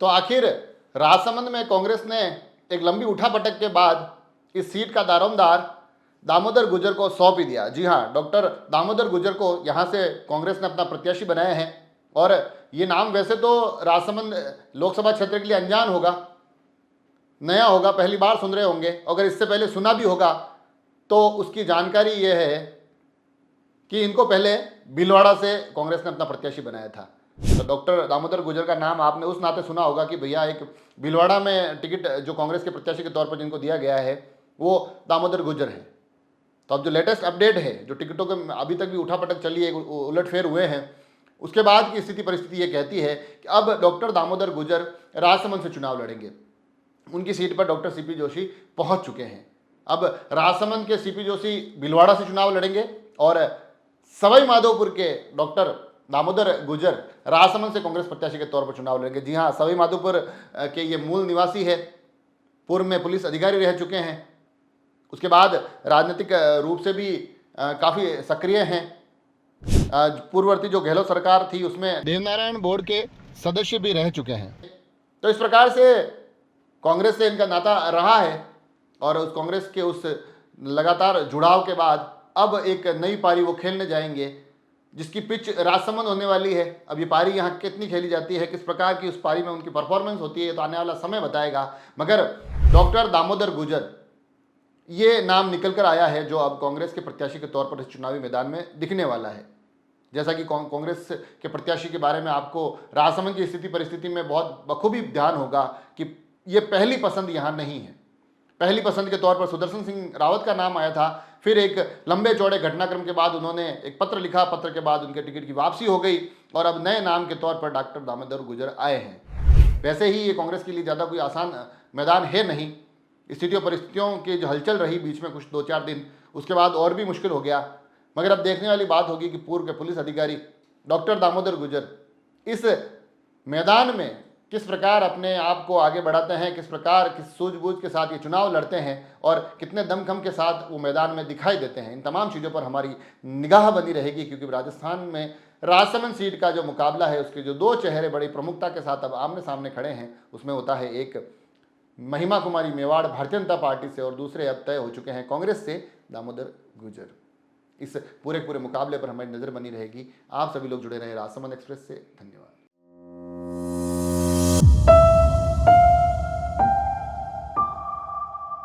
तो आखिर राजसमंद में कांग्रेस ने एक लंबी उठापटक के बाद इस सीट का दारोमदार दामोदर गुर्जर को सौंप ही दिया। जी हाँ, डॉक्टर दामोदर गुर्जर को यहाँ से कांग्रेस ने अपना प्रत्याशी बनाया है। और ये नाम वैसे तो राजसमंद लोकसभा क्षेत्र के लिए अनजान होगा, नया होगा, पहली बार सुन रहे होंगे। अगर इससे पहले सुना भी होगा तो उसकी जानकारी ये है कि इनको पहले भीलवाड़ा से कांग्रेस ने अपना प्रत्याशी बनाया था। तो डॉक्टर दामोदर गुर्जर का नाम आपने उस नाते सुना होगा कि भैया एक भीलवाड़ा में टिकट जो कांग्रेस के प्रत्याशी के तौर पर जिनको दिया गया है वो दामोदर गुर्जर है। तो अब जो लेटेस्ट अपडेट है, जो टिकटों के अभी तक भी उठापटक चली है, उलटफेर हुए हैं, उसके बाद की स्थिति परिस्थिति ये कहती है कि अब डॉक्टर दामोदर गुर्जर राजसमंद से चुनाव लड़ेंगे। उनकी सीट पर डॉक्टर सीपी जोशी पहुंच चुके हैं। अब राजसमंद के सीपी जोशी भीलवाड़ा से चुनाव लड़ेंगे और सवाई माधोपुर के डॉक्टर दामोदर गुर्जर राजसमंद से कांग्रेस प्रत्याशी के तौर पर चुनाव लड़ेंगे। जी हाँ, सवाई माधोपुर के ये मूल निवासी है, पूर्व में पुलिस अधिकारी रह चुके हैं, उसके बाद राजनीतिक रूप से भी काफ़ी सक्रिय हैं। पूर्ववर्ती जो गहलोत सरकार थी उसमें देवनारायण बोर्ड के सदस्य भी रह चुके हैं। तो इस प्रकार से कांग्रेस से इनका नाता रहा है और उस कांग्रेस के उस लगातार जुड़ाव के बाद अब एक नई पारी वो खेलने जाएंगे जिसकी पिच राजसमंद होने वाली है। अब ये पारी यहाँ कितनी खेली जाती है, किस प्रकार की उस पारी में उनकी परफॉर्मेंस होती है, तो आने वाला समय बताएगा। मगर डॉक्टर दामोदर गुर्जर ये नाम निकल कर आया है जो अब कांग्रेस के प्रत्याशी के तौर पर इस चुनावी मैदान में दिखने वाला है। जैसा कि कांग्रेस के प्रत्याशी के बारे में आपको राजसमंद की स्थिति परिस्थिति में बहुत बखूबी ध्यान होगा कि ये पहली पसंद यहाँ नहीं है। पहली पसंद के तौर पर सुदर्शन सिंह रावत का नाम आया था, फिर एक लंबे चौड़े घटनाक्रम के बाद उन्होंने एक पत्र लिखा, पत्र के बाद उनके टिकट की वापसी हो गई और अब नए नाम के तौर पर डॉक्टर दामोदर गुर्जर आए हैं। वैसे ही ये कांग्रेस के लिए ज़्यादा कोई आसान मैदान है नहीं। स्थिति और परिस्थितियों की जो हलचल रही बीच में कुछ 2-4 दिन, उसके बाद और भी मुश्किल हो गया। मगर अब देखने वाली बात होगी कि पूर्व के पुलिस अधिकारी डॉक्टर दामोदर गुर्जर इस मैदान में किस प्रकार अपने आप को आगे बढ़ाते हैं, किस प्रकार किस सूझबूझ के साथ ये चुनाव लड़ते हैं और कितने दमखम के साथ वो मैदान में दिखाई देते हैं। इन तमाम चीज़ों पर हमारी निगाह बनी रहेगी, क्योंकि राजस्थान में राजसमंद सीट का जो मुकाबला है उसके जो दो चेहरे बड़ी प्रमुखता के साथ अब आमने सामने खड़े हैं, उसमें होता है एक महिमा कुमारी मेवाड़ भारतीय जनता पार्टी से और दूसरे अब तय हो चुके हैं कांग्रेस से दामोदर गुर्जर। इस पूरे मुकाबले पर हमारी नज़र बनी रहेगी। आप सभी लोग जुड़े रहे राजसमंद एक्सप्रेस से। धन्यवाद।